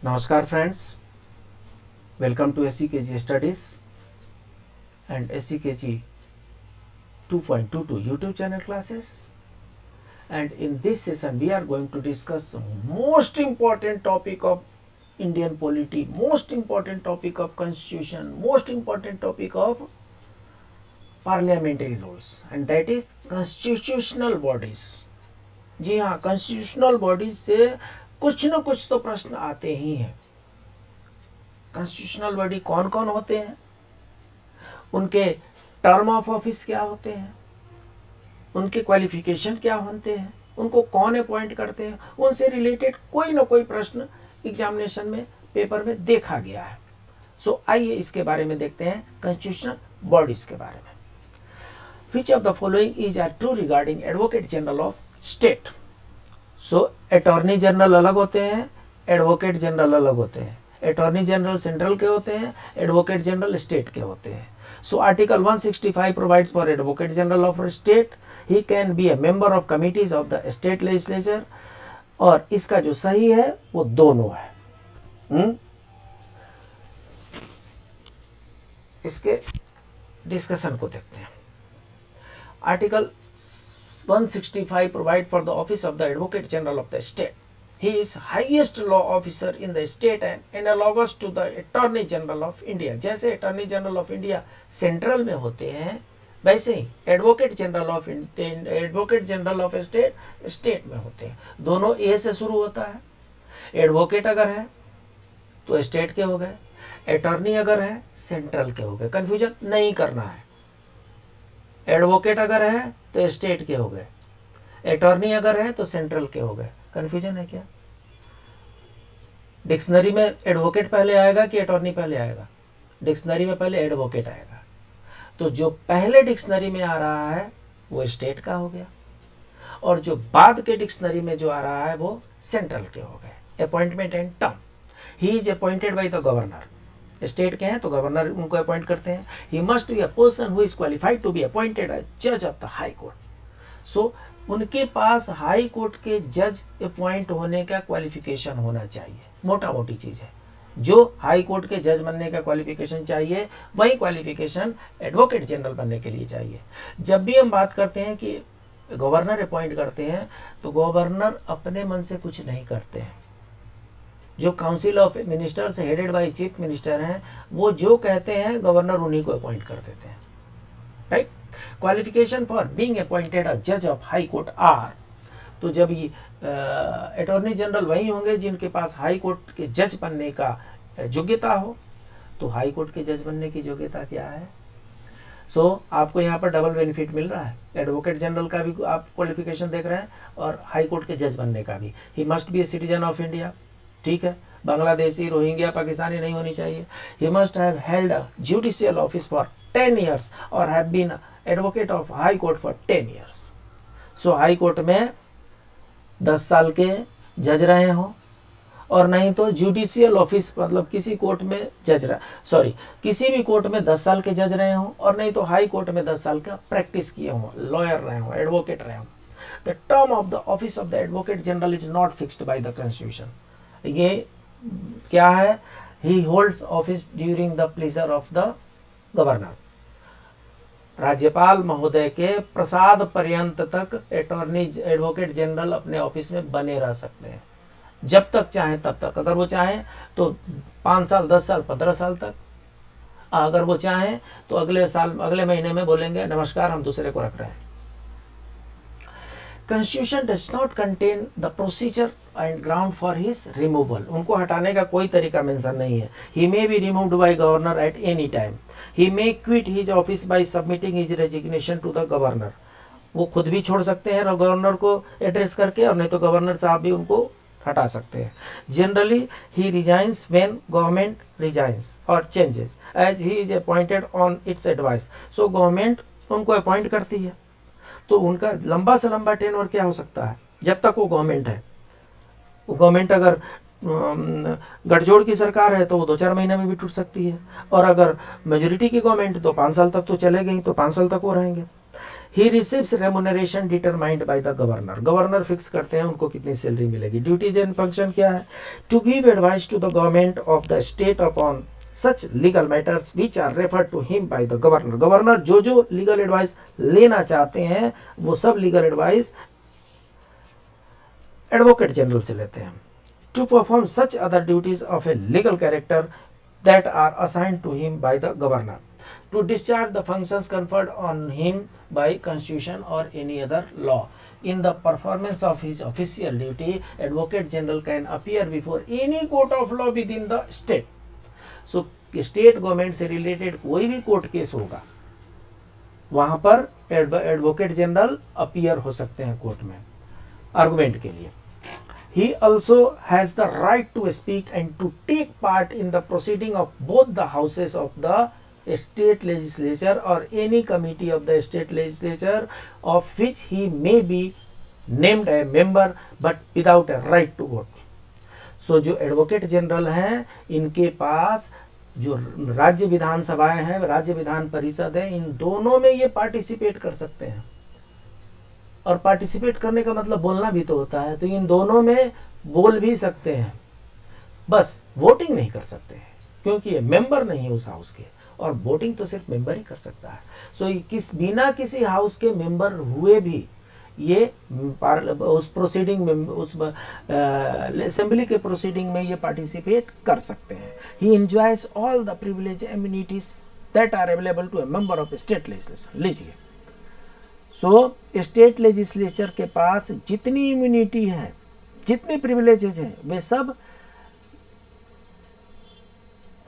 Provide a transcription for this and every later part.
नमस्कार friends, welcome to SCKG studies and SCKG 2.22 YouTube channel classes. And in this session we are going to discuss the most important topic of Indian polity, most important topic of constitution, most important topic of parliamentary rules, and that is constitutional bodies. जी हाँ, constitutional bodies से कुछ न कुछ तो प्रश्न आते ही हैं। Constitutional body कौन कौन होते हैं, उनके टर्म ऑफ ऑफिस क्या होते हैं, उनके क्वालिफिकेशन क्या होते हैं, उनको कौन अपॉइंट करते हैं, उनसे रिलेटेड कोई ना कोई प्रश्न एग्जामिनेशन में पेपर में देखा गया है। सो आइए इसके बारे में देखते हैं, कॉन्स्टिट्यूशनल बॉडीज के बारे में। Which of the following is are true regarding advocate general of state. So attorney general अलग होते हैं, एडवोकेट जनरल अलग होते हैं। अटॉर्नी जनरल सेंट्रल के होते हैं, एडवोकेट जनरल स्टेट के होते हैं। So article 165 provides for advocate general of state, he can be A member of committees of the state legislature. और इसका जो सही है वो दोनों है। इसके डिस्कशन को देखते हैं। Article 165 provide for the office of the Advocate General of the state. He is highest law officer in the state and analogous to the Attorney General of India. जैसे Attorney General of India central में होते हैं, वैसे ही advocate general of state state में होते हैं। दोनों ए से शुरू होता है। एडवोकेट अगर है तो स्टेट के हो गए, अटॉर्नी अगर है सेंट्रल के हो गए। कंफ्यूजन नहीं करना है। एडवोकेट अगर है तो स्टेट के हो गए, अटॉर्नी अगर है तो सेंट्रल के हो गए। कंफ्यूजन है क्या? डिक्शनरी में एडवोकेट पहले आएगा कि अटॉर्नी पहले आएगा? डिक्शनरी में पहले एडवोकेट आएगा। तो जो पहले डिक्शनरी में आ रहा है वो स्टेट का हो गया, और जो बाद के डिक्शनरी में जो आ रहा है वो सेंट्रल के हो गए। Appointment and term, he is appointed by the governor. State के हैं तो गवर्नर उनको अपॉइंट करते हैं। He must be a person who is qualified to be appointed as जज of the high court. So उनके पास हाई कोर्ट के जज अपॉइंट होने का क्वालिफिकेशन होना चाहिए। मोटा मोटी चीज है, जो हाई कोर्ट के जज बनने का क्वालिफिकेशन चाहिए वही क्वालिफिकेशन एडवोकेट जनरल बनने के लिए चाहिए। जब भी हम बात करते हैं कि गवर्नर अपॉइंट करते हैं तो गवर्नर अपने मन से कुछ नहीं करते हैं। जो council of ministers headed by chief minister हैं, वो जो कहते हैं गवर्नर उन्हीं को अपॉइंट कर देते हैं। Right. Qualification for being appointed a जज ऑफ हाई कोर्ट आर, तो जब ये अटॉर्नी जनरल वही होंगे जिनके पास हाई कोर्ट के जज बनने का योग्यता हो। तो हाई कोर्ट के जज बनने की योग्यता क्या है? सो आपको यहाँ पर डबल बेनिफिट मिल रहा है। एडवोकेट जनरल का भी आप क्वालिफिकेशन देख रहे हैं और हाई कोर्ट के जज बनने का भी। He must be a citizen of India, ठीक है, बांग्लादेशी, रोहिंग्या, पाकिस्तानी नहीं होनी चाहिए। He must have held a judicial office for 10 years और have been advocate of high court for 10 years। So high court में 10 साल के जज रहे हो, और नहीं तो जुडिशियल ऑफिस मतलब किसी कोर्ट में किसी भी कोर्ट में 10 साल के जज रहे हो, और नहीं तो हाई कोर्ट में 10 साल का प्रैक्टिस किए हो, लॉयर रहे हो, एडवोकेट रहे हो। The term of the office of the advocate general is not fixed by the constitution. ये क्या है? ही holds office during the pleasure of the governor. राज्यपाल महोदय के प्रसाद पर्यंत तक एडवोकेट जनरल अपने ऑफिस में बने रह सकते हैं, जब तक चाहे तब तक। अगर वो चाहें तो 5 साल, 10 साल, 15 साल तक। अगर वो चाहें तो अगले साल, अगले महीने में बोलेंगे नमस्कार, हम दूसरे को रख रहे हैं। Constitution does not contain the procedure and ground for his removal. उनको हटाने का कोई तरीका मेंशन नहीं है। He may be removed by governor at any time. He may quit his office by submitting his resignation to the governor. वो खुद भी छोड़ सकते हैं और गवर्नर को एड्रेस करके, और नहीं तो गवर्नर साहब भी उनको हटा सकते हैं। Generally, he resigns when government resigns or changes, as he is appointed on its advice. So government उनको अपॉइंट करती है, तो उनका लंबा से लंबा टेन्योर क्या हो सकता है? जब तक वो गवर्नमेंट है। वो गवर्नमेंट अगर गठजोड़ की सरकार है तो वो 2-4 महीने में भी टूट सकती है, और अगर मेजोरिटी की गवर्नमेंट तो 5 साल तक तो चलेगी, तो 5 साल तक वो रहेंगे। He receives remuneration determined by the governor, governor fix करते हैं उनको कितनी सैलरी मिलेगी। ड्यूटीज एंड फंक्शन क्या है? To give advice to the government of the state upon such legal matters which are referred to him by the governor, governor जो जो legal advice लेना चाहते हैं वो सब लीगल एडवाइस एडवोकेट जनरल से लेते हैं। To perform such other duties of a legal character that are assigned to him by the governor, to discharge the functions conferred on him by constitution or any other law. In the performance of his official duty, advocate general can appear before any court of law within the state. So state government से related कोई भी court case होगा वहां पर advocate general appear हो सकते हैं court में आर्गुमेंट के लिए। He also has the right to speak and to take part in the proceeding of both the houses of the state legislature or any committee of the state legislature of which he may be named a member but without a right to vote. So जो advocate general हैं इनके पास जो राज्य विधानसभाएं हैं, राज्य विधान परिषद है, इन दोनों में ये पार्टिसिपेट कर सकते हैं। और पार्टिसिपेट करने का मतलब बोलना भी तो होता है, तो इन दोनों में बोल भी सकते हैं, बस वोटिंग नहीं कर सकते हैं क्योंकि ये मेंबर नहीं है उस हाउस के, और वोटिंग तो सिर्फ मेंबर ही कर सकता है। सो बिना किसी हाउस के मेंबर हुए भी ये उस प्रोसीडिंग में, उस असेंबली के प्रोसीडिंग में ये पार्टिसिपेट कर सकते हैं। He enjoys all the privilege immunities that are available to a member of state legislature. लीजिए, सो स्टेट लेजिस्लेचर के पास जितनी इम्यूनिटी है, जितनी प्रिविलेजेज हैं, वे सब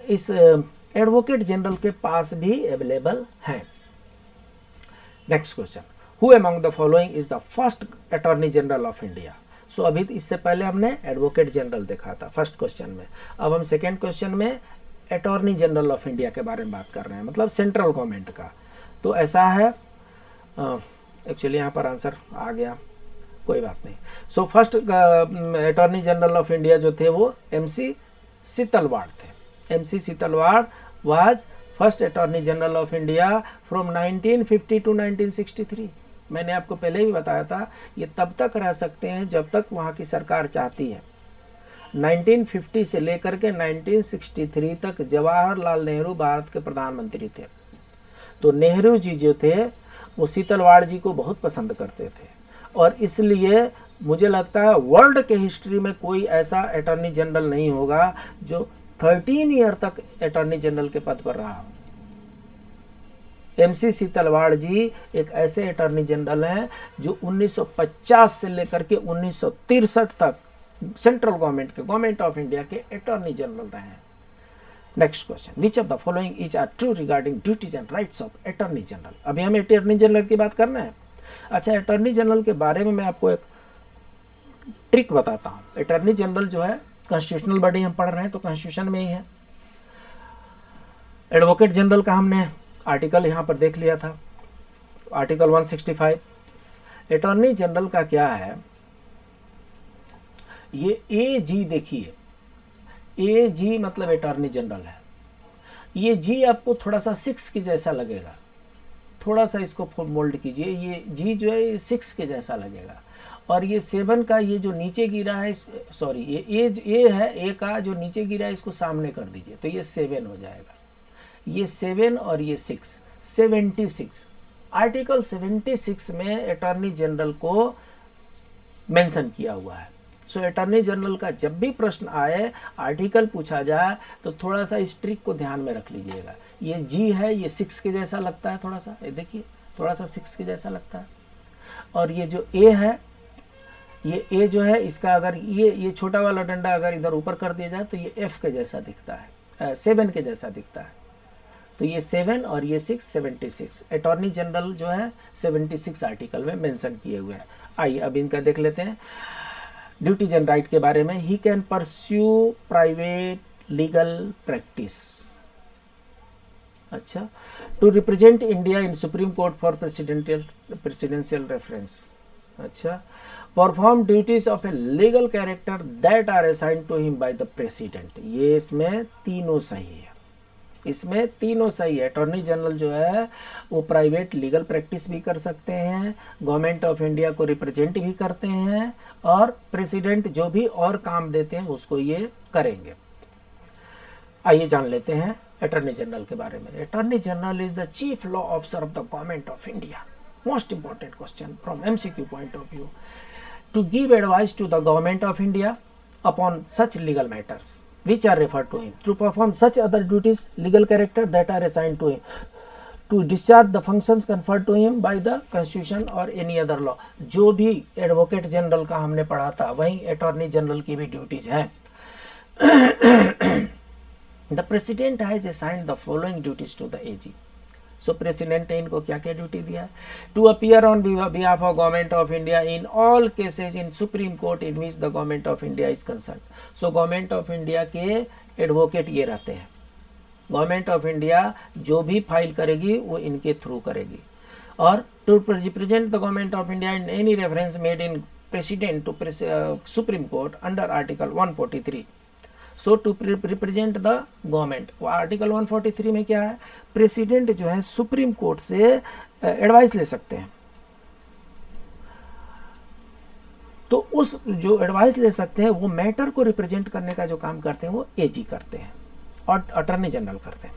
इस एडवोकेट जनरल के पास भी अवेलेबल हैं। Next question, who among the following is the first attorney general of India? So अभी इससे पहले हमने एडवोकेट जनरल देखा था फर्स्ट क्वेश्चन में, अब हम सेकेंड क्वेश्चन में अटॉर्नी जनरल ऑफ इंडिया के बारे में बात कर रहे हैं, मतलब सेंट्रल गवर्नमेंट का। तो ऐसा है, एक्चुअली यहाँ पर आंसर आ गया, कोई बात नहीं। So first attorney general of India जो थे वो MC सीतलवाड़ थे। MC Setalvad was first attorney general of India from 1950 to 1963। मैंने आपको पहले भी बताया था ये तब तक रह सकते हैं जब तक वहाँ की सरकार चाहती है। 1950 से लेकर के 1963 तक जवाहरलाल नेहरू भारत के प्रधानमंत्री थे। तो नेहरू जी जो थे वो सीतलवाड़ जी को बहुत पसंद करते थे, और इसलिए मुझे लगता है वर्ल्ड के हिस्ट्री में कोई ऐसा अटॉर्नी जनरल नहीं होगा जो 13 ईयर तक अटॉर्नी जनरल के पद पर रहा हो। MC सीतलवाड़ जी एक ऐसे अटॉर्नी जनरल हैं जो 1950 से लेकर के 1963 तक सेंट्रल गवर्नमेंट के, गवर्नमेंट ऑफ इंडिया के अटॉर्नी जनरल रहे हैं। Next question, which of the following is are true regarding duties and rights of attorney general? अभी हमें अटॉर्नी जनरल की बात करना है। अच्छा, अटॉर्नी जनरल के बारे में मैं आपको एक ट्रिक बताता हूँ। अटॉर्नी जनरल जो है कॉन्स्टिट्यूशनल बॉडी हम पढ़ रहे हैं तो कॉन्स्टिट्यूशन में ही है। एडवोकेट जनरल का हमने आर्टिकल यहाँ पर देख लिया था, आर्टिकल 165। अटॉर्नी जनरल का क्या है, ये AG देखिए, AG मतलब अटॉर्नी जनरल है। ये G आपको थोड़ा सा 6 के जैसा लगेगा, थोड़ा सा इसको मोल्ड कीजिए, ये G जो है ये 6 के जैसा लगेगा, और ये 7 का ये जो नीचे गिरा है, सॉरी ये A है, A का जो नीचे गिरा है इसको सामने कर दीजिए तो ये 7 हो जाएगा। ये 7 और ये 6, 76। आर्टिकल 76 में अटॉर्नी जनरल को मेंशन किया हुआ है। सो अटॉर्नी जनरल का जब भी प्रश्न आए, आर्टिकल पूछा जाए तो थोड़ा सा इस ट्रिक को ध्यान में रख लीजिएगा। ये G है, ये 6 के जैसा लगता है, थोड़ा सा ये देखिए, थोड़ा सा 6 के जैसा लगता है। और ये जो A है, ये A जो है इसका अगर ये छोटा वाला डंडा अगर इधर ऊपर कर दिया जाए तो ये F के जैसा दिखता है, 7 के जैसा दिखता है। तो ये 7 और ये 6, 76। अटॉर्नी जनरल जो है 76 आर्टिकल में मेंशन किए हुए हैं। आइए अब इनका देख लेते हैं ड्यूटीज एंड राइट के बारे में। He can pursue private legal practice, अच्छा, to represent India in supreme Court for presidential reference, अच्छा, perform duties of a legal character that are assigned to him by the president. ये इसमें तीनों सही है, इसमें तीनों सही है। अटॉर्नी जनरल जो है वो प्राइवेट लीगल प्रैक्टिस भी कर सकते हैं, गवर्नमेंट ऑफ इंडिया को रिप्रेजेंट भी करते हैं, और प्रेसिडेंट जो भी और काम देते हैं उसको ये करेंगे। आइए जान लेते हैं अटॉर्नी जनरल के बारे में। Attorney general is the chief law officer of the government of India. Most important question from MCQ point of view. To give advice to the government of India upon such legal matters which are referred to him, to perform such other duties legal character that are assigned to him, to discharge the functions conferred to him by the constitution or any other law। जो भी advocate general का हमने पढ़ा था वही attorney general की भी duties हैं। The president has assigned the following duties to the AG. So president ने इनको क्या क्या ड्यूटी दिया है? To appear on behalf of government of India in all cases in supreme court in which the government of India is concern. So government of India के advocate ये रहते हैं। गवर्नमेंट ऑफ इंडिया जो भी file करेगी वो इनके through करेगी। और to represent the government of India in any reference made in president to supreme court under article 143। So to represent the government, वो आर्टिकल 143 में क्या है? प्रेसिडेंट जो है सुप्रीम कोर्ट से एडवाइस ले सकते हैं। तो उस जो एडवाइस ले सकते हैं वो मैटर को रिप्रेजेंट करने का जो काम करते हैं वो एजी करते हैं और अटॉर्नी जनरल करते हैं।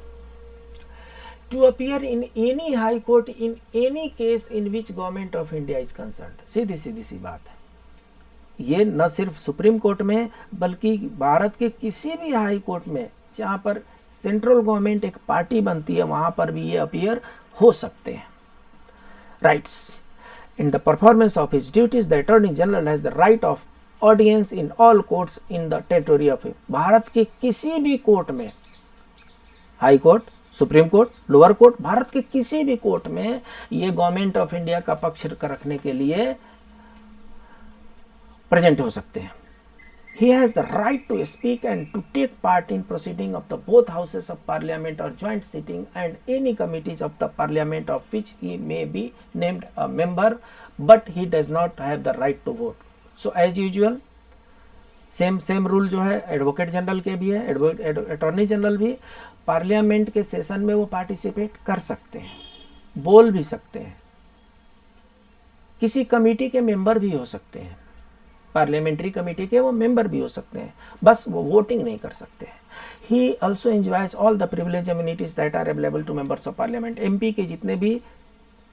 To appear in any High Court in any case in which government of India is concerned. सीधी सीधी सी बात है, ये न सिर्फ सुप्रीम कोर्ट में बल्कि भारत के किसी भी हाई कोर्ट में जहां पर सेंट्रल गवर्नमेंट एक पार्टी बनती है वहां पर भी ये अपीयर हो सकते हैं। Rights in the performance of his duties the attorney general has the right of audience in all courts in the territory of. Bharat के किसी भी कोर्ट में, high court, supreme court, lower court, Bharat के किसी भी कोर्ट में ये गवर्नमेंट ऑफ इंडिया का पक्ष रखने के लिए प्रेजेंट हो सकते हैं। He has the right to speak and to take part in proceeding of the both houses of parliament or joint sitting and any committees of the parliament of which he may be named a member, but he does not have the right to vote. So as usual, same rule जो है advocate general के भी है, attorney general भी parliament के session में वो participate कर सकते हैं, बोल भी सकते हैं, किसी कमेटी के मेंबर भी हो सकते हैं, पार्लियामेंट्री कमेटी के वो मेंबर भी हो सकते हैं, बस वो वोटिंग नहीं कर सकते हैं। He also enjoys all the privilege immunities that are available to members of parliament. MP के जितने भी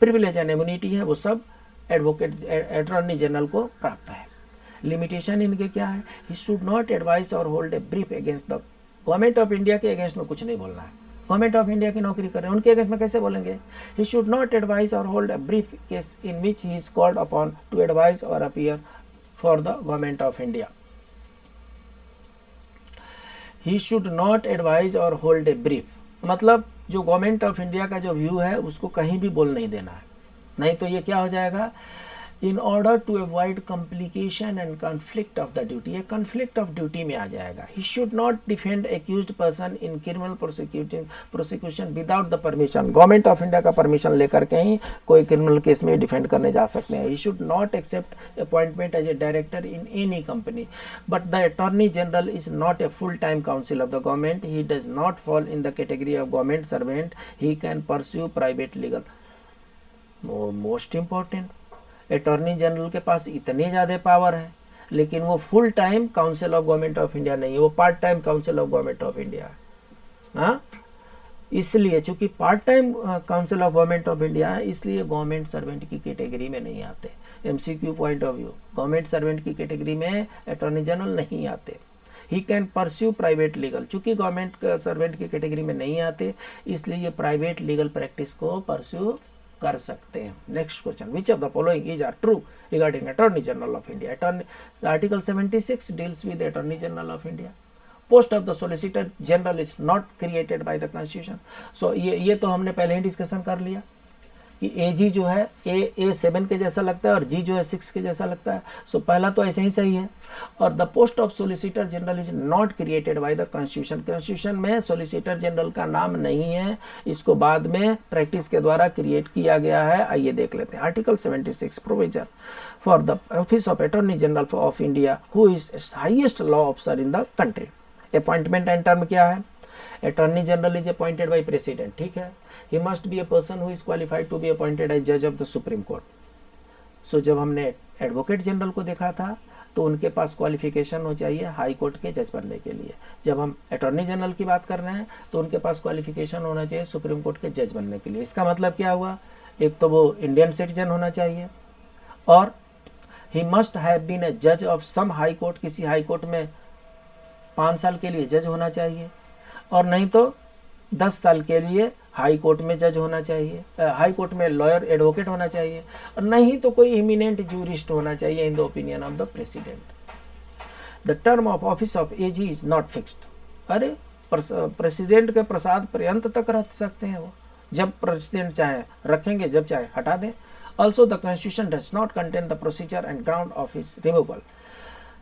प्रिविलेज एंड इम्यूनिटी है वो सब एडवोकेट अटॉर्नी जनरल को प्राप्त है। लिमिटेशन इनके क्या है? ही शुड नॉट एडवाइस और hold a brief against the government of India के अगेंस्ट में कुछ नहीं बोलना है। गवर्नमेंट ऑफ इंडिया की नौकरी कर रहे हैं उनके अगेंस्ट में कैसे बोलेंगे? ही शुड नॉट एडवाइस और hold a brief case in which he is called upon to advice और appear for the government of India. He should not advise or hold a brief। मतलब जो गवर्नमेंट ऑफ इंडिया का जो view है उसको कहीं भी बोल नहीं देना है, नहीं तो ये क्या हो जाएगा? In order to avoid complication and conflict of the duty, ये कॉन्फ्लिक्ट ऑफ ड्यूटी में आ जाएगा। He should not defend accused person in criminal prosecution without the permission. Government of India का परमिशन लेकर के ही कोई क्रिमिनल केस में defend करने जा सकते हैं। He should not accept appointment as a director in any company, but the attorney general is not a full time counsel of the government. He does not fall in the category of government servant. He can pursue private legal. Most important, attorney general के पास इतने ज़्यादा power है लेकिन वो full time counsel of government of India नहीं है, वो part time counsel of government of India है। हाँ, इसलिए चूंकि part time counsel of government of India है इसलिए गवर्नमेंट सर्वेंट की कैटेगरी में नहीं आते। MCQ point of view, government servant की कैटेगरी में अटॉर्नी जनरल नहीं आते। He can pursue private legal, चूंकि गवर्नमेंट सर्वेंट की कैटेगरी में नहीं आते इसलिए ये प्राइवेट लीगल प्रैक्टिस को परस्यू कर सकते हैं। Next question, which of the following is are true regarding attorney general of India? Article 76 deals with attorney general of India. Post of the solicitor general is not created by the constitution. So ये तो हमने पहले ही discussion कर लिया। कि AG जो है A 7 के जैसा लगता है और G जो है 6 के जैसा लगता है। सो पहला तो ऐसे ही सही है। और the post of solicitor general is not created by the constitution. Constitution में सोलिसिटर जनरल का नाम नहीं है, इसको बाद में प्रैक्टिस के द्वारा क्रिएट किया गया है। आइए देख लेते हैं। Article 76 provision for the office of attorney general of India who is highest law officer in the country. Appointment and term क्या है? Attorney general is appointed by president, ठीक है। He must be a person who is qualified to be appointed as जज of the supreme court. So जब हमने advocate general को देखा था तो उनके पास क्वालिफिकेशन हो चाहिए हाई कोर्ट के जज बनने के लिए। जब हम अटॉर्नी जनरल की बात कर रहे हैं तो उनके पास क्वालिफिकेशन होना चाहिए सुप्रीम कोर्ट के जज बनने के लिए। इसका मतलब क्या हुआ? एक तो वो इंडियन सिटीजन होना चाहिए और he must have been a जज ऑफ सम हाई कोर्ट, किसी हाई कोर्ट में 5 साल के लिए जज होना चाहिए, और नहीं तो 10 साल के लिए हाई कोर्ट में जज होना चाहिए, हाई कोर्ट में लॉयर एडवोकेट होना चाहिए, और नहीं तो कोई इमिनेंट जूरिस्ट होना चाहिए in the opinion of the president. The term of office of AG is not fixed. अरे प्रेसिडेंट के प्रसाद पर्यंत तक रख सकते हैं वो, जब प्रेसिडेंट चाहे रखेंगे, जब चाहे हटा दें। Also the constitution does not contain the procedure and ground of his removal.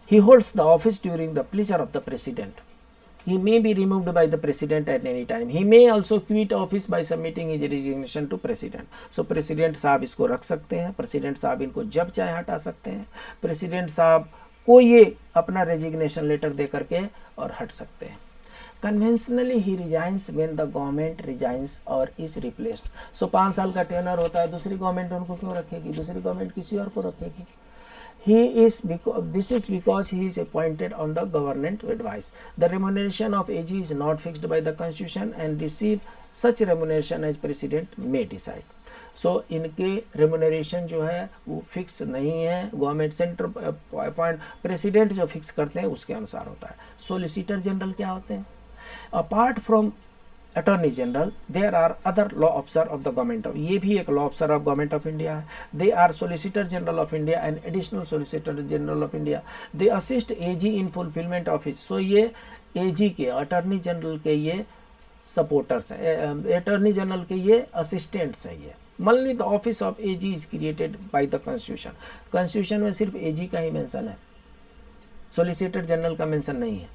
He holds the office during the pleasure of the president. He may be removed by the president at any time. He may also quit office by submitting his resignation to president. So president साहब इसको रख सकते हैं, president साहब इनको जब चाहे हटा सकते हैं, president साहब को ये अपना रेजिग्नेशन लेटर दे करके और हट सकते हैं। Conventionally he resigns when the government resigns or is replaced. So 5 साल का टेनर होता है, दूसरी गवर्नमेंट उनको क्यों रखेगी? दूसरी गवर्नमेंट किसी और को रखेगी। This is because he is appointed on the government advice. The remuneration of AG is not fixed by the constitution and receive such remuneration as president may decide. So इनके remuneration जो है वो fix नहीं है, government centre appoint president जो fix करते हैं उसके अनुसार होता है। सोलिसिटर जनरल क्या होते हैं? Apart from attorney general there are other law officer of the government of, ये भी एक law officer of government of India है। They are solicitor general of India and additional solicitor general of India. They assist AG in fulfilment of his. So ये AG के, attorney general के ये supporters हैं, attorney general के ये assistants हैं। ये mainly the office of AG is created by the constitution. Constitution में सिर्फ AG का ही मेंशन है, सोलिसिटर जनरल का मेंशन नहीं है।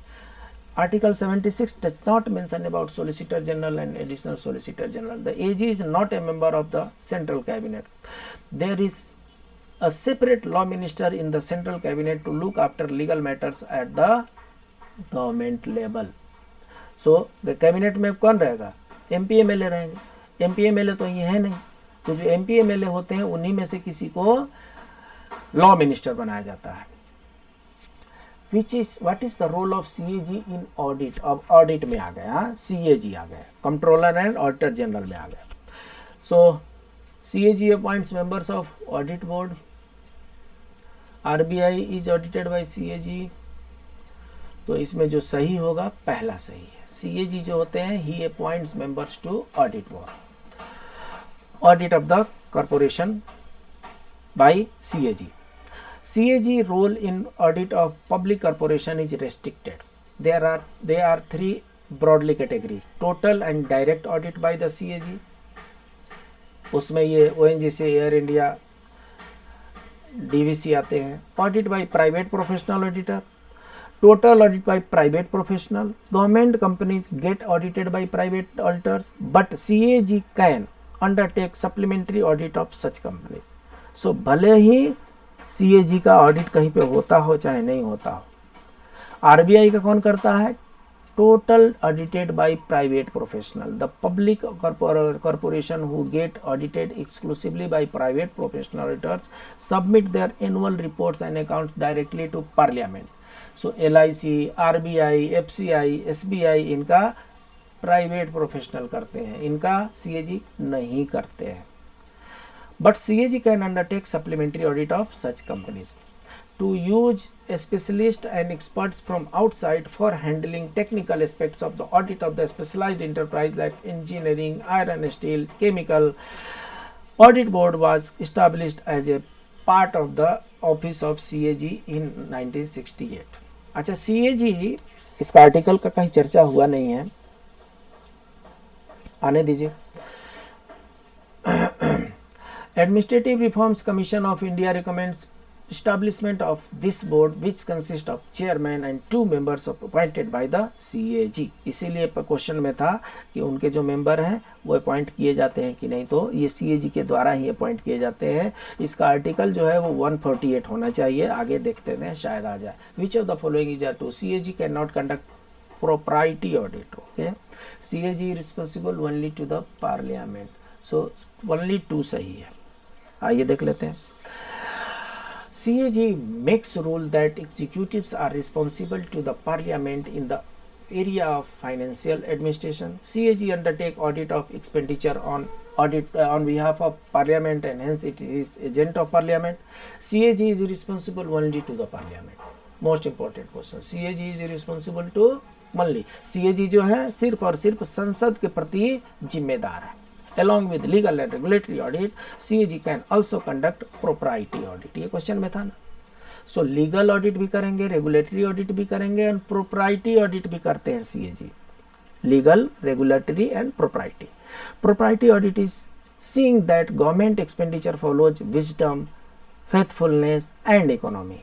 Article 76 does not mention about Solicitor General and Additional Solicitor General. The AG is not a member of the Central Cabinet. There is a separate law minister in the Central Cabinet to look after legal matters at the government level. So, the cabinet में कौन रहेगा? MP MLA रहेंगे। MP MLA तो ये है नहीं, तो जो MP MLA होते हैं उन्हीं में से किसी को लॉ मिनिस्टर बनाया जाता है। what is the role of CAG in audit? अब ऑडिट में आ गया, CAG आ गया, कंट्रोलर एंड ऑडिटर जनरल में आ गया। सो CAG appoints members of audit board. RBI is audited bye CAG। तो इसमें जो सही होगा पहला सही है। CAG जो होते हैं he appoints members to audit board, audit of the corporation by CAG. CAG role in audit of public corporation is restricted. There are 3 broadly categories: total and direct audit by the CAG. उसमें ये ONGC, air India, DVC आते हैं। Audit by private professional auditor. Total audit by private professional. Government companies get audited by private auditors, but CAG can undertake supplementary audit of such companies. So भले ही CAG का audit कहीं पे होता हो चाहे नहीं होता हो। RBI का कौन करता है? Total audited by private professional. The public corporation who get audited exclusively by private professional auditors submit their annual reports and accounts directly to parliament. So LIC, RBI, FCI, SBI इनका private professional करते हैं, इनका CAG नहीं करते हैं। But CAG can undertake supplementary audit of such companies. To use specialists and experts from outside for handling technical aspects of the audit of the specialized enterprise like engineering, iron, steel, chemical, audit board was established as a part of the office of CAG in 1968. अच्छा, CAG इसका article का कहीं चर्चा हुआ नहीं है, आने दीजिए। Administrative Reforms Commission of India recommends establishment of this board which consists of chairman and 2 members appointed by the CAG। इसीलिए क्वेश्चन में था कि उनके जो मेंबर हैं वो अपॉइंट किए जाते हैं कि नहीं, तो ये CAG के द्वारा ही अपॉइंट किए जाते हैं। इसका आर्टिकल जो है वो 148 होना चाहिए, आगे देखते हैं शायद आ जाए। Which of the following is true CAG can not conduct propriety audit, okay, CAG is responsible only to the parliament, so only 2 सही है। आइए देख लेते हैं। CAG makes rule that executives are responsible to the parliament in the area of financial administration. CAG undertake audit of expenditure on behalf of parliament and hence it is agent of parliament. CAG is responsible only to the parliament. Most important question, CAG is responsible to only, CAG जो है सिर्फ और सिर्फ संसद के प्रति जिम्मेदार है। Along with legal and regulatory audit, CAG can also conduct propriety audit। ये क्वेश्चन में था ना। सो लीगल ऑडिट भी करेंगे, रेगुलेटरी ऑडिट भी करेंगे एंड प्रोप्राइटी ऑडिट भी करते हैं CAG। Legal, regulatory and propriety. Propriety audit is seeing that government expenditure follows wisdom, faithfulness and economy.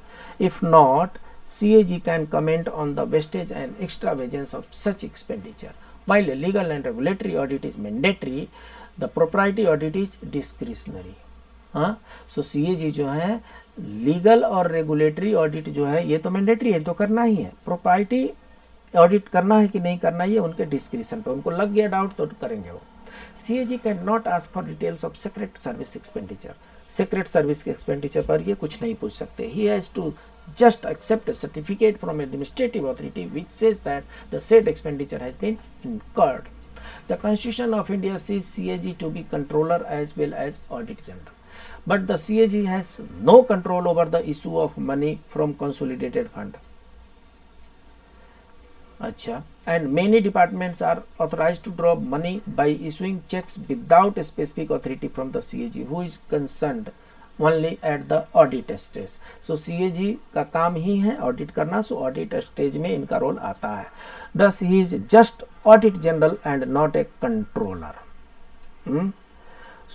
If not, CAG can comment on the wastage and extravagance of such expenditure. While a legal and regulatory audit is mandatory, the propriety audit is discretionary. So CAG जो है legal और regulatory audit जो है ये तो mandatory है, तो करना ही है। प्रोप्राइटी ऑडिट करना है कि नहीं करना है ये उनके डिस्क्रिप्शन पे, उनको लग गया डाउट तो करेंगे वो। CAG can not ask for details of secret service expenditure. Secret service के एक्सपेंडिचर पर ये कुछ नहीं पूछ सकते। He has to just accept a certificate from administrative authority which says that the said expenditure has been incurred. The Constitution of India sees CAG to be controller as well as Auditor General, but the CAG has no control over the issue of money from consolidated fund. अच्छा, and many departments are authorized to draw money by issuing checks without a specific authority from the CAG, who is concerned only at the audit stage. So CAG का काम ही है audit करना, सो audit stage में इनका role आता है। Thus he is just audit general and not a controller.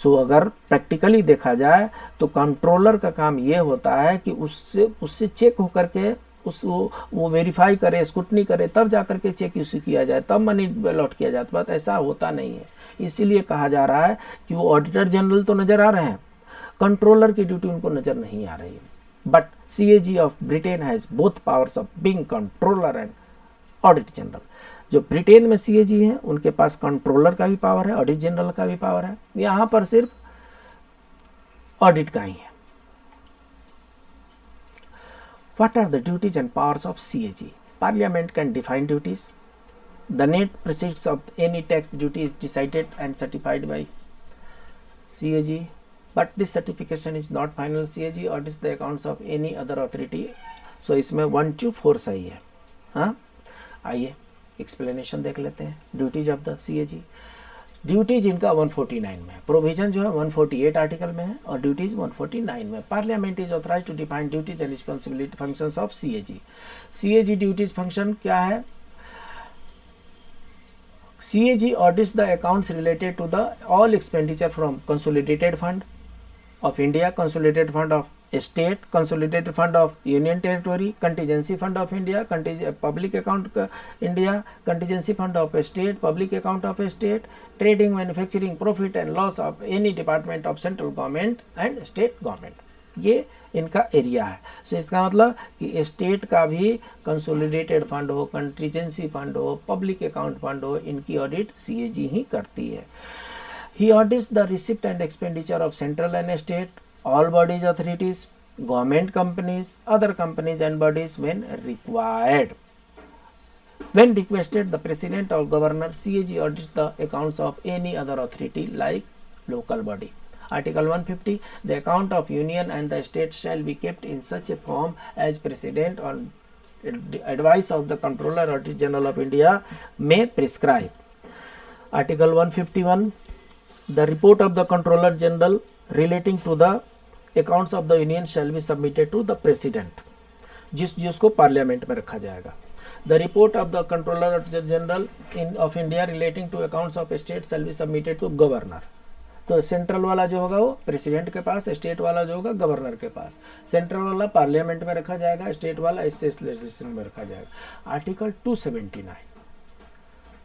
So अगर practically देखा जाए तो कंट्रोलर का काम ये होता है कि उससे चेक होकर के वो वेरीफाई करे, स्क्रूटनी करे, तब जाकर के चेक इश्यू किया जाए, तब मनी अलॉट किया जाता। बात ऐसा होता नहीं है, इसीलिए कहा जा रहा है कि वो ऑडिटर जनरल तो नजर आ रहे हैं, कंट्रोलर की ड्यूटी उनको नजर नहीं आ रही है। But CAG of Britain has both powers of being controller and audit general. जो ब्रिटेन में CAG है उनके पास कंट्रोलर का भी पावर है, ऑडिट जनरल का भी पावर है, यहां पर सिर्फ ऑडिट का ही है। What are the duties and powers of CAG? Parliament can define duties. The net proceeds of any tax duty is decided and certified by CAG. But this certification is not final. CAG audits the accounts of any other authority. So इसमें 1 to 4 सही है। हाँ, आइए explanation देख लेते हैं। Duties of the CAG। Duties इनका 149 में है, प्रोविजन जो है 148 आर्टिकल में है और ड्यूटीज 149 में। Parliament is authorise to define duties and responsibility functions of CAG। CAG duties function क्या है? CAG audits the accounts related to the all expenditure from consolidated fund of India, consolidated fund of state, consolidated fund of union territory, contingency fund of India, public account India, contingency fund of state, public account of state, trading, manufacturing, profit and loss of any department of central government and state government. ये इनका area है। सो इसका मतलब कि state का भी consolidated fund हो, contingency fund हो, पब्लिक अकाउंट फंड हो, इनकी ऑडिट CAG ही करती है। He audits the receipt and expenditure of central and state, all bodies, authorities, government companies, other companies and bodies when required. When requested the president or governor, CAG audits the accounts of any other authority like local body. Article 150, the account of union and the state shall be kept in such a form as President on advice of the Controller Auditor General of India may prescribe. Article 151, the report of the Controller General relating to the accounts of the union shall be submitted to the President, जिसको parliament में रखा जाएगा। The report of the Controller General of India relating to accounts of state shall be submitted to Governor. तो central वाला जो होगा वो president के पास, स्टेट वाला जो होगा गवर्नर के पास। सेंट्रल वाला पार्लियामेंट में रखा जाएगा, स्टेट वाला स्टेट लेजिस्लेशन में रखा जाएगा। Article 279,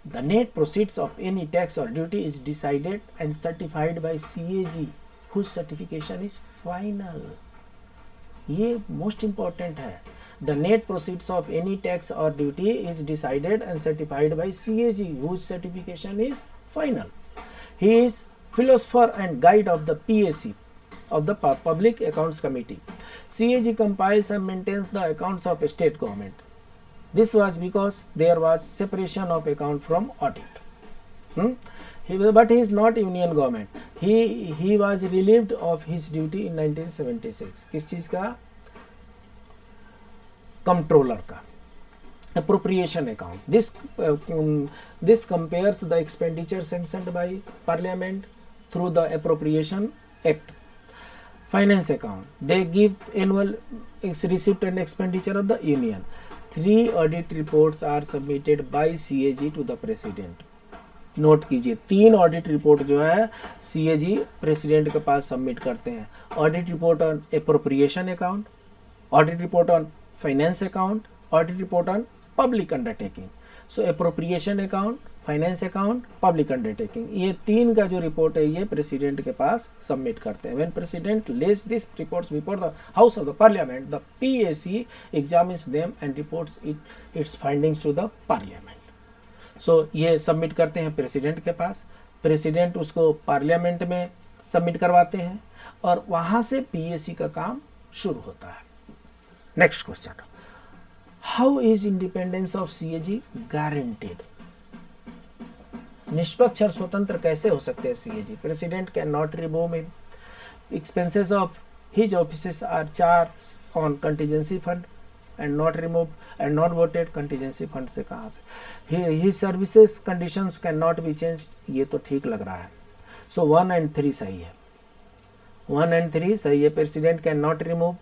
the net proceeds of any tax और duty is decided and certified by CAG whose certification is final. ये मोस्ट इंपॉर्टेंट है। The net proceeds of any tax और duty is decided and certified by CAG whose certification is final. He is philosopher and guide of the PAC, of the Public Accounts Committee. CAG compiles and maintains the accounts of state government. This was because there was separation of account from audit. But he is not union government. He was relieved of his duty in 1976. किस चीज का? Controller का। Appropriation account. This compares the expenditure sanctioned by Parliament through the Appropriation Act. Finance account. They give annual receipt and expenditure of the Union. 3 audit reports are submitted by CAG to the President. Note कीजिए, 3 audit report जो है CAG president के पास submit करते हैं। Audit report on appropriation account, audit report on finance account, audit report on public undertaking. So appropriation account, finance account, public undertaking, ये 3 का जो report है ये प्रेसिडेंट के पास सबमिट करते हैं। When president lays this reports before the house of the parliament, the PAC examines them and reports its findings to the parliament. So ये submit करते हैं प्रेसिडेंट के पास, प्रेसिडेंट उसको पार्लियामेंट में सबमिट करवाते हैं और वहां से PAC का काम शुरू होता है। Next question, how is independence of CAG guaranteed? निष्पक्ष और स्वतंत्र कैसे हो सकते हैं CAG? President can not remove him, expenses of his offices are charge on contingency fund and not remove and not voted. Contingency fund से कहाँ से? His services conditions can not be change, ये तो ठीक लग रहा है। सो 1 and 3 सही है, 1 and 3 सही है। President can not remove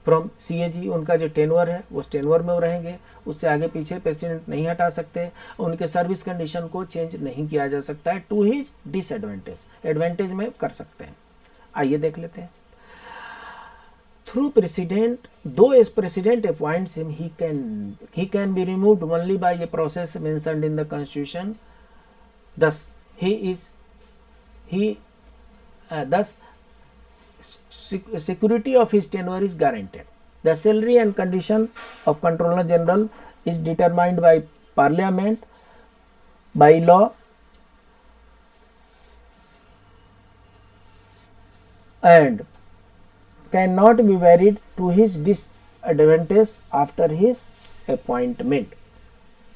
from CAG, उनका जो टेन्योर है वो टेन्योर में वो रहेंगे, उससे आगे पीछे प्रेसिडेंट नहीं हटा सकते। उनके सर्विस कंडीशन को चेंज नहीं किया जा सकता है टू हिज डिसएडवांटेज, एडवांटेज में कर सकते हैं। आइए देख लेते हैं। Through president, though as president appoints him, he can be removed only by a process mentioned in the constitution. Thus security of his tenure is guaranteed. The salary and condition of Controller General is determined by Parliament by law and cannot be varied to his disadvantage after his appointment.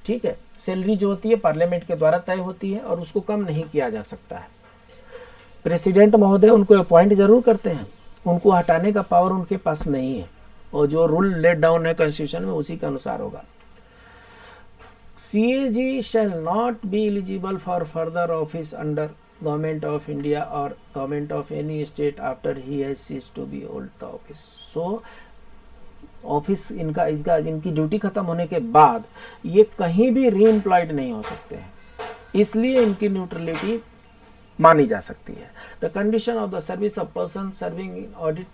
ठीक है, salary जो होती है parliament के द्वारा तय होती है और उसको कम नहीं किया जा सकता है। प्रेसिडेंट महोदय उनको अपॉइंट जरूर करते हैं, उनको हटाने का पावर उनके पास नहीं है और जो रूल लेट डाउन है कॉन्स्टिट्यूशन में उसी के अनुसार होगा। CAG shall not be eligible for further office under Government of India or Government of any state after he has ceased to be hold the office. So office इनकी duty खत्म होने के बाद ये कहीं भी रीएम्प्लॉयड नहीं हो सकते हैं, इसलिए इनकी न्यूट्रलिटी मानी जा सकती है। The condition of the service of person serving in audit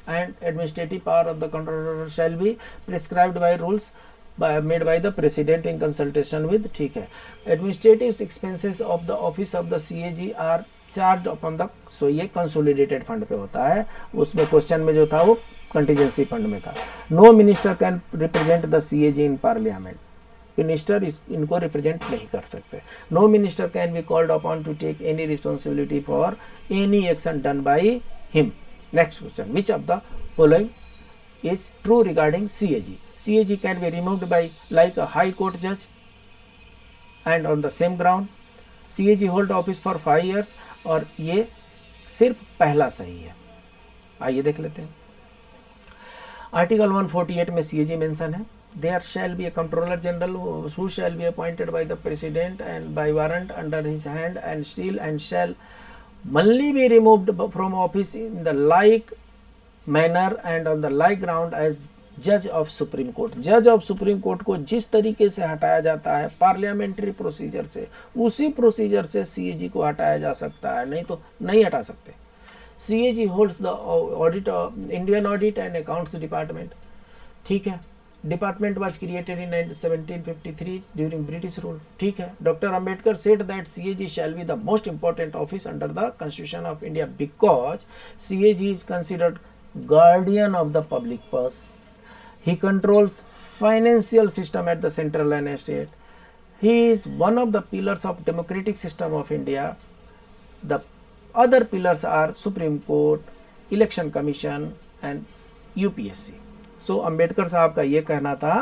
and administrative power of the controller shall be prescribed by rules made by the president in consultation with, ठीक है। Administrative expenses of the office of the CAG are charged upon the, so ये consolidated fund पे होता है, उसमें question में जो था वो कंटीजेंसी फंड में था। No minister can represent the CAG in parliament, minister इनको रिप्रेजेंट नहीं कर सकते। No minister can be called upon to take any responsibility for any action done by him. Next question, which of the following is true regarding CAG? CAG can be removed by like a high court judge and on the same ground. CAG hold office for 5 years और ये सिर्फ पहला सही है। आइए देख लेते हैं। आर्टिकल 148 में CAG मेंशन है, there shall be a controller general who shall be appointed by the president and by warrant under his hand and seal and shall only be removed from office in the like manner and on the like ground as जज of supreme court. जज of supreme court को जिस तरीके से हटाया जाता है parliamentary procedure से, उसी प्रोसीजर से सीएजी को हटाया जा सकता है, नहीं तो नहीं हटा सकते। CAG holds the audit Indian audit and accounts department, ठीक है। Department was created in 1753 during British rule, ठीक है। Doctor Ambedkar said that CAG shall be the most important office under the constitution of India because CAG is considered guardian of the public purse. He controls financial system at the central and state. He is one of the pillars of democratic system of India. The other pillars are Supreme Court, Election Commission and UPSC. So Ambedkar साहब का ये कहना था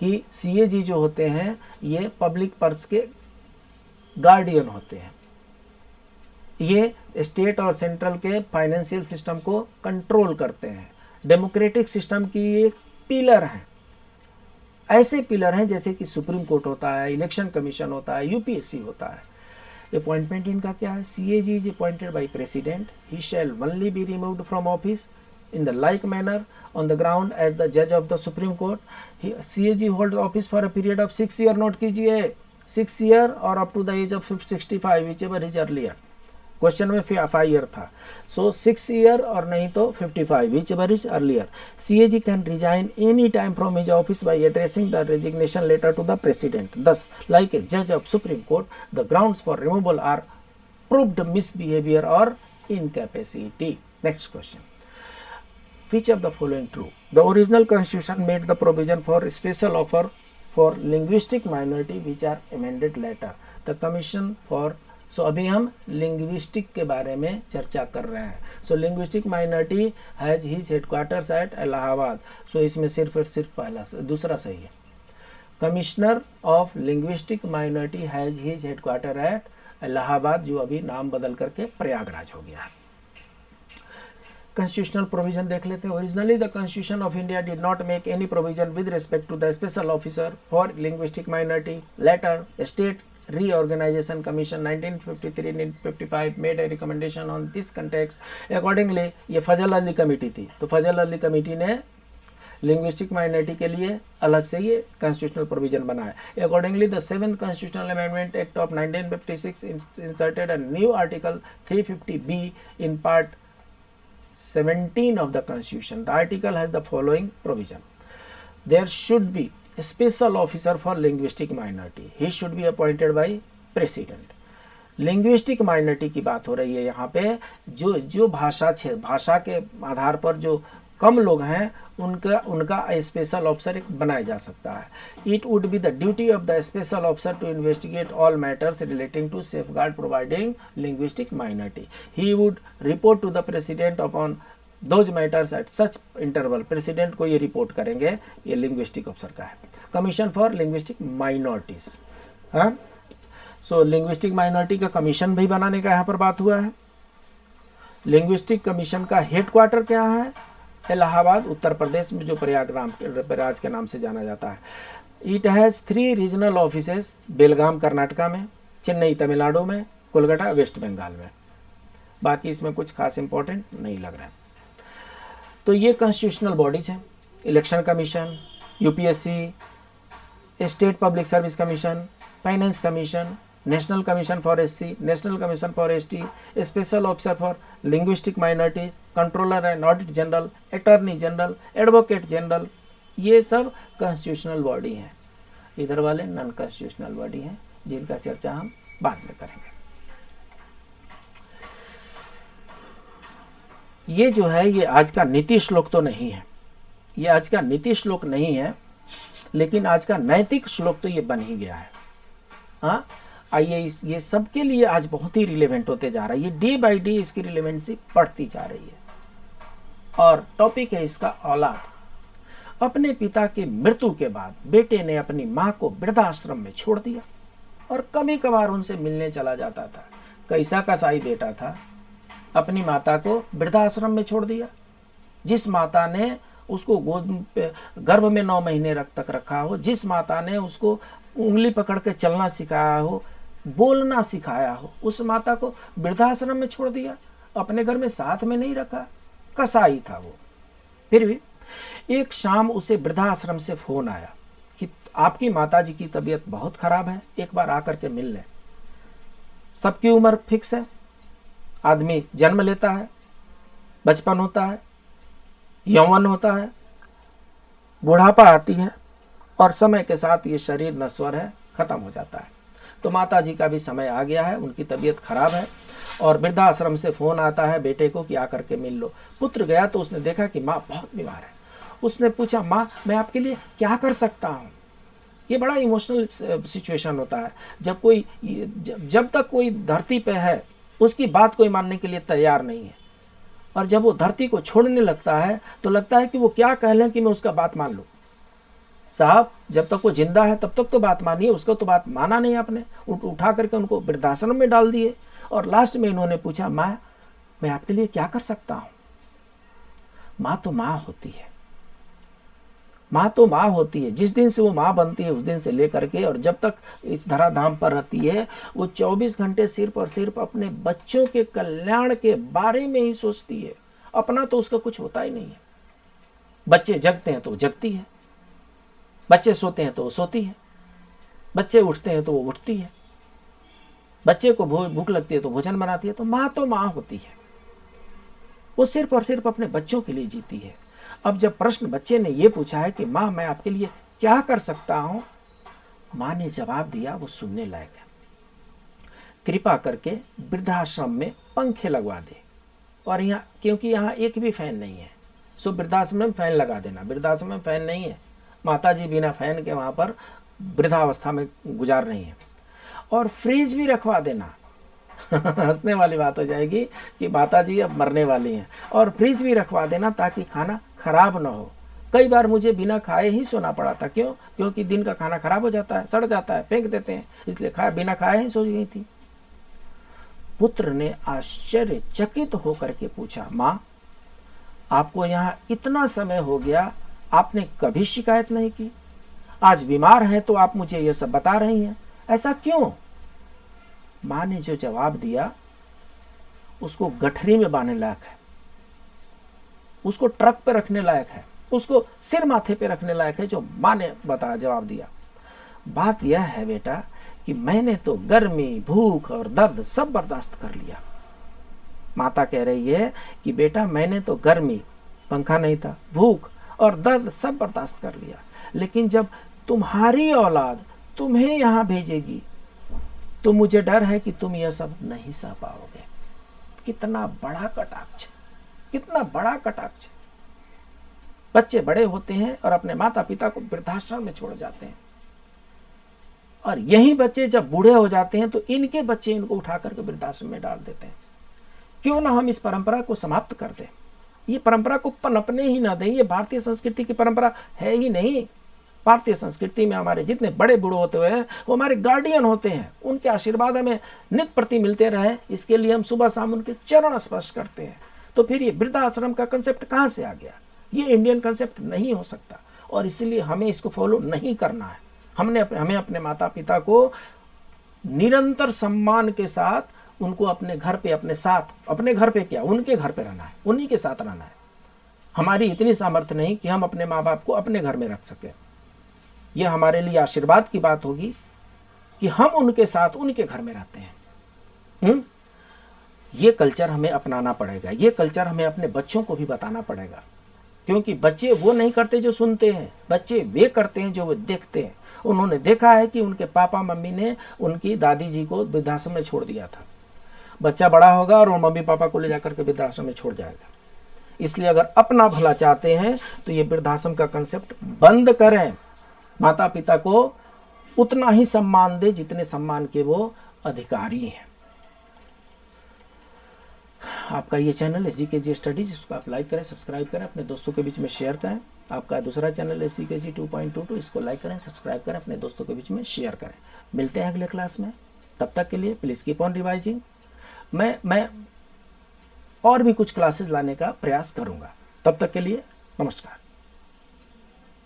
कि CAG जो होते हैं ये पब्लिक पर्स के गार्डियन होते हैं, ये स्टेट और सेंट्रल के फाइनेंशियल सिस्टम को कंट्रोल करते हैं, डेमोक्रेटिक सिस्टम की एक पिलर हैं। ऐसे पिलर हैं जैसे कि सुप्रीम कोर्ट होता है, इलेक्शन कमीशन होता है, यूपीएससी होता है। अपॉइंटमेंट इनका क्या है? CAG is appointed by president, he shall only be removed from office in the like manner on the ground as the judge of the Supreme Court. CAG holds office for a period of 6 years. Note कीजिए 6 years or up to the age of 65 whichever is earlier. Question में 5 year था, सो 6 years और नहीं तो 55 whichever is earlier. CAG can resign any time from his office by addressing the resignation letter to the president. Thus, like a judge of Supreme Court, the grounds for removal are proved misbehavior or incapacity. Next question. Which of the following true? The original constitution made the provision for special offer for linguistic minority which are amended later. The commission for so अभी हम linguistic के बारे में चर्चा कर रहे हैं. So linguistic minority has his headquarters at Allahabad. So इसमें सिर्फ और सिर्फ पहला दूसरा सही है. Commissioner of linguistic minority has his headquarter at Allahabad, जो अभी नाम बदल करके प्रयागराज हो गया है. Constitutional provision देख लेते हैं. Originally the Constitution of India did not make any provision with respect to the special officer for linguistic minority. Later, State Reorganization Commission 1953-55 made a recommendation on this context. Accordingly, ये फजल Ali committee थी, तो फजल Ali committee ने linguistic minority के लिए अलग से ये constitutional provision बनाया. Accordingly the 7th constitutional amendment act of 1956 inserted a new article 350B in part 17 of the Constitution. The article has the following provision. There should be a special officer for linguistic minority. He should be appointed by president. Linguistic minority की बात हो रही है यहाँ पे. जो भाषा के आधार पर जो कम लोग हैं उनका स्पेशल ऑफिसर एक बनाया जा सकता है. It would be the duty of the special officer to investigate all matters relating to safeguard providing linguistic minority. He would report to the president upon those matters at such interval. President को ये report करेंगे. ये linguistic officer का है. Commission for linguistic minorities. हाँ, so linguistic minority का commission भी बनाने का यहाँ पर बात हुआ है. लिंग्विस्टिक कमीशन का हेडक्वार्टर क्या है? इलाहाबाद, उत्तर प्रदेश में, जो प्रयागराज के नाम से जाना जाता है. It has 3 regional offices. Belgaum Karnataka में, चेन्नई तमिलनाडु में, कोलकाता वेस्ट बंगाल में. बाकी इसमें कुछ खास इंपॉर्टेंट नहीं लग रहा है. तो ये कॉन्स्टिट्यूशनल बॉडीज हैं. Election commission, UPSC, state public service commission, finance commission, national commission for SC, national commission for ST, special officer for linguistic minorities, controller and audit general, attorney general, advocate general. ये सब constitutional body हैं. इधर वाले non constitutional body हैं जिनका चर्चा हम बाद में करेंगे. ये जो है ये आज का नीति श्लोक तो नहीं है. ये आज का नीति श्लोक नहीं है, लेकिन आज का नैतिक श्लोक तो ये बन ही गया है. हाँ, आइए ये सबके लिए आज बहुत ही रिलेवेंट होते जा रहा है. ये डे बाय डे इसकी रिलेवेंसी बढ़ती जा रही है. और टॉपिक है इसका औलाद. अपने पिता की मृत्यु के बाद बेटे ने अपनी माँ को वृद्धाश्रम में छोड़ दिया और कभी कभार उनसे मिलने चला जाता था. कैसा कसाई बेटा था, अपनी माता को वृद्धाश्रम में छोड़ दिया. जिस माता ने उसको गोद गर्भ में 9 महीने तक रखा हो, जिस माता ने उसको उंगली पकड़ के चलना सिखाया हो, बोलना सिखाया हो, उस माता को वृद्धाश्रम में छोड़ दिया. अपने घर में साथ में नहीं रखा. कसाई था वो. फिर भी एक शाम उसे वृद्धाश्रम से फोन आया कि आपकी माताजी की तबीयत बहुत खराब है, एक बार आकर के मिल लें। सबकी उम्र फिक्स है, आदमी जन्म लेता है, बचपन होता है, यौवन होता है, बुढ़ापा आती है और समय के साथ ये शरीर नश्वर है, खत्म हो जाता है। तो माता जी का भी समय आ गया है, उनकी तबीयत खराब है और वृद्धाश्रम से फोन आता है बेटे को कि आकर के मिल लो। पुत्र गया तो उसने देखा कि माँ बहुत बीमार है। उसने पूछा, माँ मैं आपके लिए क्या कर सकता हूँ। ये बड़ा इमोशनल सिचुएशन होता है जब तक कोई धरती पे है उसकी बात कोई मानने के लिए तैयार नहीं है, और जब वो धरती को छोड़ने लगता है तो लगता है कि वो क्या कह लें कि मैं उसका बात मान लूँ। साहब जब तक वो जिंदा है तब तक तो बात मानिए, उसका तो बात माना नहीं आपने, उठा करके उनको वृद्धाश्रम में डाल दिए। और लास्ट में इन्होंने पूछा, माँ मैं आपके लिए क्या कर सकता हूँ। माँ तो माँ होती है, माँ तो माँ होती है। जिस दिन से वो माँ बनती है उस दिन से लेकर के और जब तक इस धराधाम पर रहती है वो 24 घंटे सिर्फ और सिर्फ अपने बच्चों के कल्याण के बारे में ही सोचती है। अपना तो उसका कुछ होता ही नहीं है। बच्चे जगते हैं तो वो जगती है, बच्चे सोते हैं तो वो सोती है, बच्चे उठते हैं तो वो उठती है, बच्चे को भूख लगती है तो भोजन बनाती है। तो माँ होती है, वो सिर्फ और सिर्फ अपने बच्चों के लिए जीती है। अब जब प्रश्न बच्चे ने ये पूछा है कि माँ मैं आपके लिए क्या कर सकता हूं, माँ ने जवाब दिया वो सुनने लायक है। कृपा करके वृद्धाश्रम में पंखे लगवा दे, और यहाँ क्योंकि यहाँ एक भी फैन नहीं है, सो वृद्धाश्रम में फैन लगा देना। वृद्धाश्रम में फैन नहीं है, माता जी बिना फैन के वहाँ पर वृद्धावस्था में गुजार रही हैं। और फ्रिज भी रखवा देना। हंसने वाली बात हो जाएगी कि माता जी अब मरने वाली हैं, और फ्रिज भी रखवा देना ताकि खाना खराब ना हो। कई बार मुझे बिना खाए ही सोना पड़ा था। क्यों? क्योंकि दिन का खाना खराब हो जाता है, सड़ जाता है, फेंक देते हैं, इसलिए बिना खाए ही सो गई थी। पुत्र ने आश्चर्यचकित होकर के पूछा, माँ आपको यहाँ इतना समय हो गया, आपने कभी शिकायत नहीं की, आज बीमार हैं तो आप मुझे यह सब बता रही हैं, ऐसा क्यों? माँ ने जो जवाब दिया उसको गठरी में बांधने लायक है, उसको ट्रक पे रखने लायक है, उसको सिर माथे पे रखने लायक है, जो माँ ने जवाब दिया। बात यह है बेटा कि मैंने तो गर्मी, भूख और दर्द सब बर्दाश्त कर लिया। माता कह रही है कि बेटा मैंने तो गर्मी, पंखा नहीं था, भूख और दर्द सब बर्दाश्त कर लिया, लेकिन जब तुम्हारी औलाद तुम्हें यहाँ भेजेगी तो मुझे डर है कि तुम यह सब नहीं सह पाओगे। कितना बड़ा कटाक्ष, कितना बड़ा कटाक्ष। बच्चे बड़े होते हैं और अपने माता पिता को वृद्धाश्रम में छोड़ जाते हैं, और यही बच्चे जब बूढ़े हो जाते हैं तो इनके बच्चे इनको उठा करके वृद्धाश्रम में डाल देते हैं। क्यों ना हम इस परंपरा को समाप्त कर दें, ये परंपरा को पनपने ही ना दें। ये भारतीय संस्कृति की परंपरा है ही नहीं। भारतीय संस्कृति में हमारे जितने बड़े बूढ़े होते हुए हैं वो हमारे गार्डियन होते हैं, उनके आशीर्वाद हमें नित्य प्रति मिलते रहे, इसके लिए हम सुबह शाम उनके चरण स्पर्श करते हैं। तो फिर ये वृद्धाश्रम का कंसेप्ट कहाँ से आ गया? ये इंडियन कंसेप्ट नहीं हो सकता, और इसीलिए हमें इसको फॉलो नहीं करना है। हमें अपने माता पिता को निरंतर सम्मान के साथ उनको अपने घर पे, अपने साथ, अपने घर पे क्या, उनके घर पे रहना है, उन्हीं के साथ रहना है। हमारी इतनी सामर्थ्य नहीं कि हम अपने माँ बाप को अपने घर में रख सकें। यह हमारे लिए आशीर्वाद की बात होगी कि हम उनके साथ उनके घर में रहते हैं। ये कल्चर हमें अपनाना पड़ेगा, ये कल्चर हमें अपने बच्चों को भी बताना पड़ेगा, क्योंकि बच्चे वो नहीं करते जो सुनते हैं, बच्चे वे करते हैं जो वो देखते हैं। उन्होंने देखा है कि उनके पापा मम्मी ने उनकी दादी जी को वृद्धाश्रम में छोड़ दिया था। बच्चा बड़ा होगा और वो मम्मी पापा को ले जाकर के वृद्धाश्रम में छोड़ जाएगा। इसलिए अगर अपना भला चाहते हैं तो ये वृद्धाश्रम का कंसेप्ट बंद करें। माता पिता को उतना ही सम्मान दे जितने सम्मान के वो अधिकारी हैं। आपका ये चैनल SGKG स्टडीज, इसको आप लाइक करें, सब्सक्राइब करें, अपने दोस्तों के बीच में शेयर करें। आपका दूसरा चैनल SGKG 2.22, इसको लाइक करें, सब्सक्राइब करें, अपने दोस्तों के बीच में शेयर करें। मिलते हैं अगले क्लास में, तब तक के लिए प्लीज़ कीप ऑन रिवाइजिंग। मैं और भी कुछ क्लासेस लाने का प्रयास करूंगा। तब तक के लिए नमस्कार।